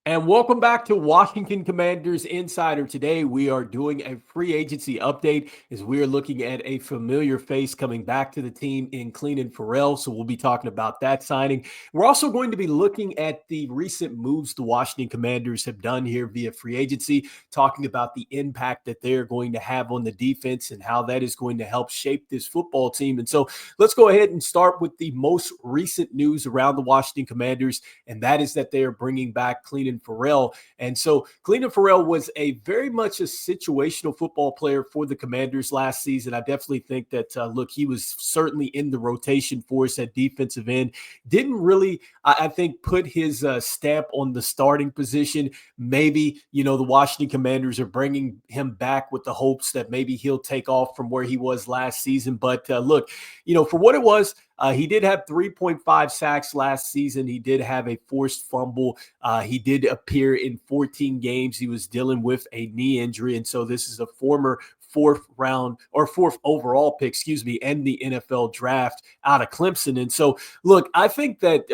And welcome back to Washington Commanders Insider. Today, we are doing a free agency update as we are looking at a familiar face coming back to the team in Clelin Ferrell. So we'll be talking about that signing. We're also going to be looking at the recent moves the Washington Commanders have done here via free agency, talking about the impact that they're going to have on the defense and how that is going to help shape this football team. And so let's go ahead and start with the most recent news around the Washington Commanders, and that is that they are bringing back Clelin Ferrell. And so Clelin Ferrell was a very much a situational football player for the Commanders last season. I definitely think that, look, he was certainly in the rotation for us at defensive end. Didn't really, I think, put his stamp on the starting position. Maybe, the Washington Commanders are bringing him back with the hopes that maybe he'll take off from where he was last season. But look, for what it was, he did have 3.5 sacks last season. He did have a forced fumble. He did appear in 14 games. He was dealing with a knee injury. And so this is a former fourth overall pick, and the NFL draft out of Clemson. And so, look, I think that,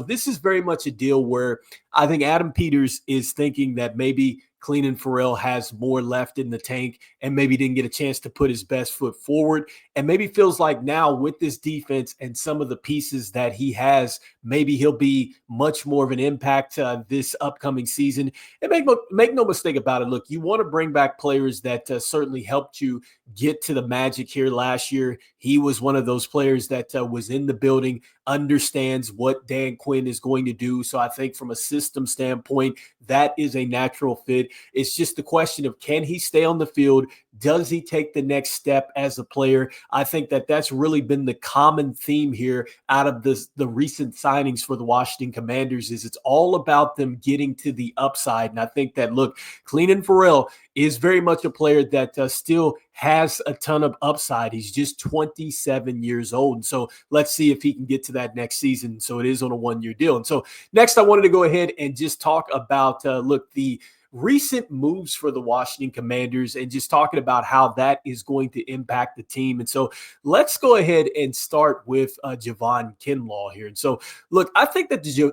this is very much a deal where I think Adam Peters is thinking that maybe Clelin Ferrell has more left in the tank and maybe didn't get a chance to put his best foot forward, and maybe feels like now with this defense and some of the pieces that he has, maybe he'll be much more of an impact this upcoming season. And make no mistake about it. Look, you want to bring back players that certainly helped you get to the Magic here last year. He was one of those players that was in the building, understands what Dan Quinn is going to do. So I think from a system standpoint, that is a natural fit. It's just the question of, can he stay on the field? Does he take the next step as a player? I think that that's really been the common theme here out of the recent signings for the Washington Commanders. Is it's all about them getting to the upside. And I think that, look, Clelin Ferrell is very much a player that still has a ton of upside. He's just 27 years old. And so let's see if he can get to that next season. So it is on a one-year deal. And so next, I wanted to go ahead and just talk about, the recent moves for the Washington Commanders and just talking about how that is going to impact the team. And so let's go ahead and start with Javon Kinlaw here. And so, look, I think that the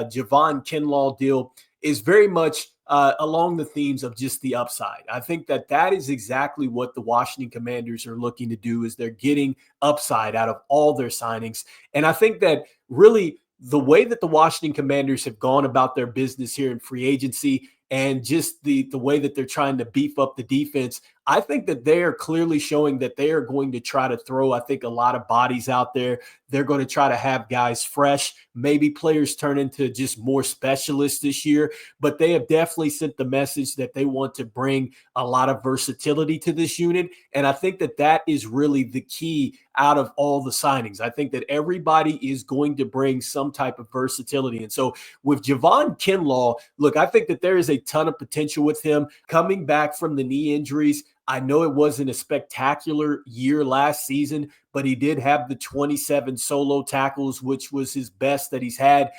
Javon Kinlaw deal is very much along the themes of just the upside. I think that that is exactly what the Washington Commanders are looking to do, is they're getting upside out of all their signings. And I think that really the way that the Washington Commanders have gone about their business here in free agency and just the way that they're trying to beef up the defense, I think that they are clearly showing that they are going to try to throw, I think, a lot of bodies out there. They're going to try to have guys fresh. Maybe players turn into just more specialists this year, but they have definitely sent the message that they want to bring a lot of versatility to this unit. And I think that that is really the key out of all the signings. I think that everybody is going to bring some type of versatility. And so with Javon Kinlaw, look, I think that there is a ton of potential with him coming back from the knee injuries. I know it wasn't a spectacular year last season, but he did have the 27 solo tackles, which was his best that he's had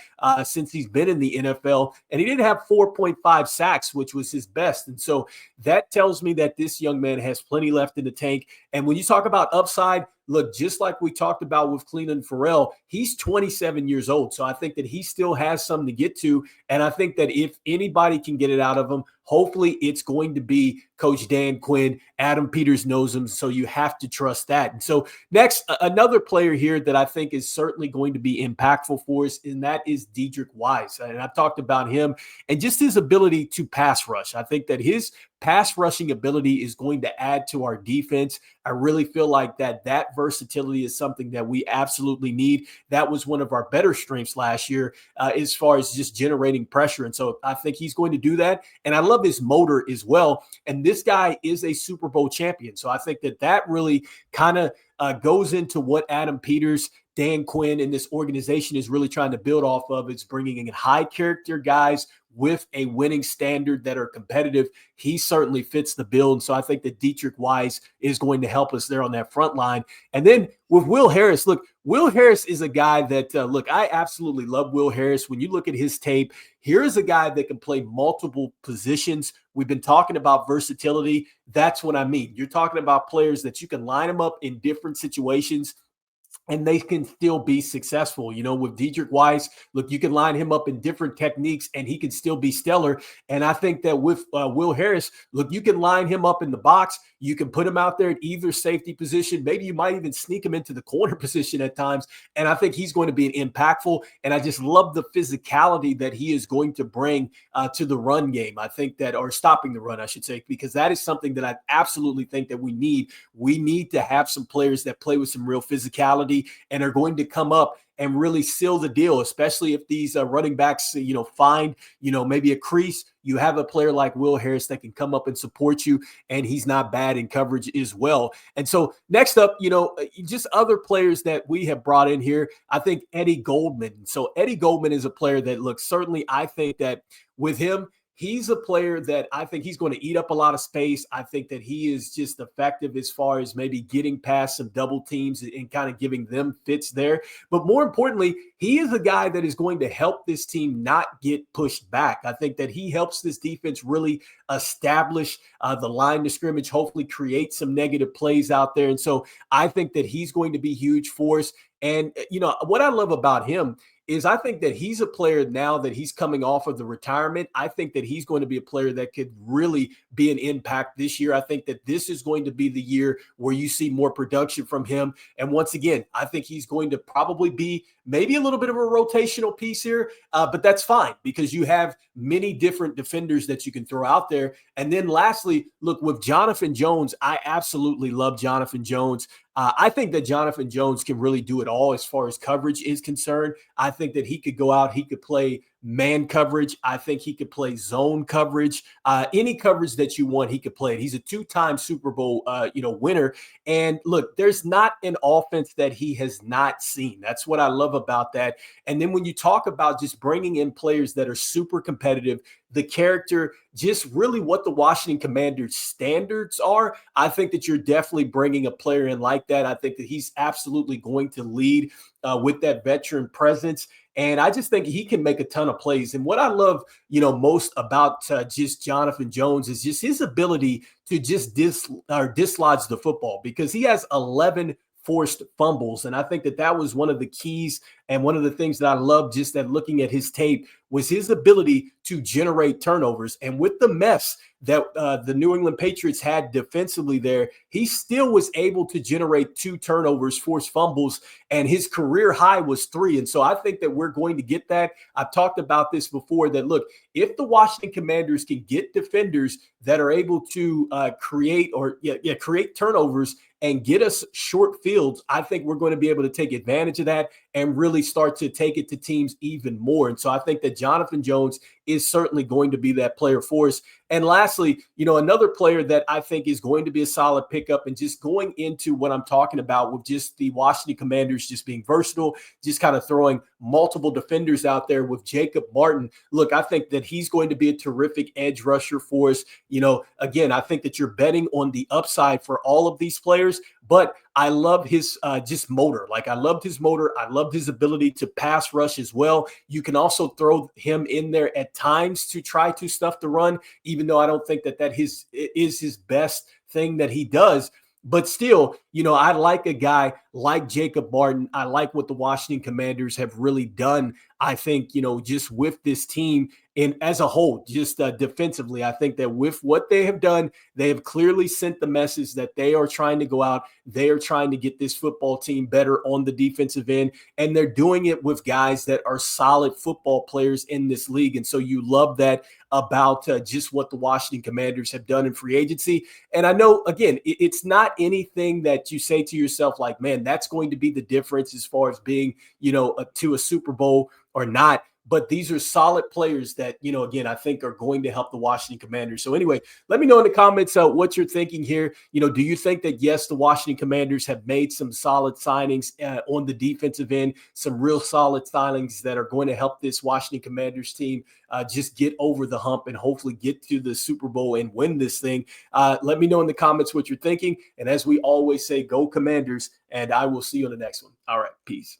since he's been in the NFL. And he did have 4.5 sacks, which was his best. And so that tells me that this young man has plenty left in the tank. And when you talk about upside, look, just like we talked about with Clelin Ferrell, he's 27 years old. So I think that he still has something to get to. And I think that if anybody can get it out of him, hopefully it's going to be Coach Dan Quinn. Adam Peters knows him, so you have to trust that. And so next, another player here that I think is certainly going to be impactful for us, and that is Dietrich Wise. And I've talked about him and just his ability to pass rush. I think that his pass rushing ability is going to add to our defense. I really feel like that versatility is something that we absolutely need. That was one of our better strengths last year as far as just generating pressure. And so I think he's going to do that. And I love his motor as well. And this guy is a Super Bowl champion. So I think that really kind of goes into what Adam Peters, Dan Quinn, and this organization is really trying to build off of. It's bringing in high character guys with a winning standard that are competitive. He certainly fits the bill. And so I think that Dietrich Wise is going to help us there on that front line. And then with Will Harris, look, Will Harris is a guy that, I absolutely love Will Harris. When you look at his tape, here is a guy that can play multiple positions. We've been talking about versatility. That's what I mean. You're talking about players that you can line them up in different situations. and they can still be successful. With Dietrich Wise, look, you can line him up in different techniques and he can still be stellar. And I think that with Will Harris, look, you can line him up in the box. You can put him out there at either safety position. Maybe you might even sneak him into the corner position at times. And I think he's going to be impactful. And I just love the physicality that he is going to bring to the run game. I think that, or stopping the run, I should say, because that is something that I absolutely think that we need. We need to have some players that play with some real physicality and are going to come up and really seal the deal, especially if these running backs, find, maybe a crease. You have a player like Will Harris that can come up and support you, and he's not bad in coverage as well. And so next up, just other players that we have brought in here. I think Eddie Goldman. So Eddie Goldman is a player that looks, certainly I think that with him, he's a player that I think he's going to eat up a lot of space. I think that he is just effective as far as maybe getting past some double teams and kind of giving them fits there. But more importantly, he is a guy that is going to help this team not get pushed back. I think that he helps this defense really establish the line of scrimmage, hopefully create some negative plays out there. And so I think that he's going to be huge for us. And, what I love about him is I think that he's a player now that he's coming off of the retirement. I think that he's going to be a player that could really be an impact this year. I think that this is going to be the year where you see more production from him. And once again, I think he's going to probably be maybe a little bit of a rotational piece here, but that's fine because you have many different defenders that you can throw out there. And then lastly, look, with Jonathan Jones, I absolutely love Jonathan Jones. I think that Jonathan Jones can really do it all as far as coverage is concerned. I think that he could go out, he could play man coverage. I think he could play zone coverage. Any coverage that you want, he could play it. He's a two-time Super Bowl, winner. And look, there's not an offense that he has not seen. That's what I love about that. And then when you talk about just bringing in players that are super competitive, the character, just really what the Washington Commanders standards are, I think that you're definitely bringing a player in like that. I think that he's absolutely going to lead with that veteran presence. And I just think he can make a ton of plays. And what I love, most about just Jonathan Jones is just his ability to just dislodge the football, because he has 11 forced fumbles. And I think that that was one of the keys and one of the things that I love just at looking at his tape was his ability to generate turnovers. And with the mess that the New England Patriots had defensively there, he still was able to generate 2 turnovers, forced fumbles, and his career high was 3. And so I think that we're going to get that. I've talked about this before, that look, if the Washington Commanders can get defenders that are able to create turnovers and get us short fields, I think we're going to be able to take advantage of that and really start to take it to teams even more. And so I think that Jonathan Jones is certainly going to be that player for us. And lastly, another player that I think is going to be a solid pickup, and just going into what I'm talking about with just the Washington Commanders just being versatile, just kind of throwing multiple defenders out there with Jacob Martin. Look, I think that he's going to be a terrific edge rusher for us. Again, I think that you're betting on the upside for all of these players, but I love his just motor. Like, I loved his motor. I loved his ability to pass rush as well. You can also throw him in there at times to try to stuff the run, even though I don't think that is his best thing that he does. But still, I like a guy like Jacob Martin. I like what the Washington Commanders have really done. I think, just with this team and as a whole, just defensively, I think that with what they have done, they have clearly sent the message that they are trying to go out. They are trying to get this football team better on the defensive end, and they're doing it with guys that are solid football players in this league. And so you love that about just what the Washington Commanders have done in free agency. And I know, again, it's not anything that you say to yourself like, man, that's going to be the difference as far as being, to a Super Bowl or not. But these are solid players that, again, I think are going to help the Washington Commanders. So anyway, let me know in the comments what you're thinking here. Do you think that, yes, the Washington Commanders have made some solid signings on the defensive end, some real solid signings that are going to help this Washington Commanders team just get over the hump and hopefully get to the Super Bowl and win this thing? Let me know in the comments what you're thinking. And as we always say, go Commanders, and I will see you on the next one. All right, peace.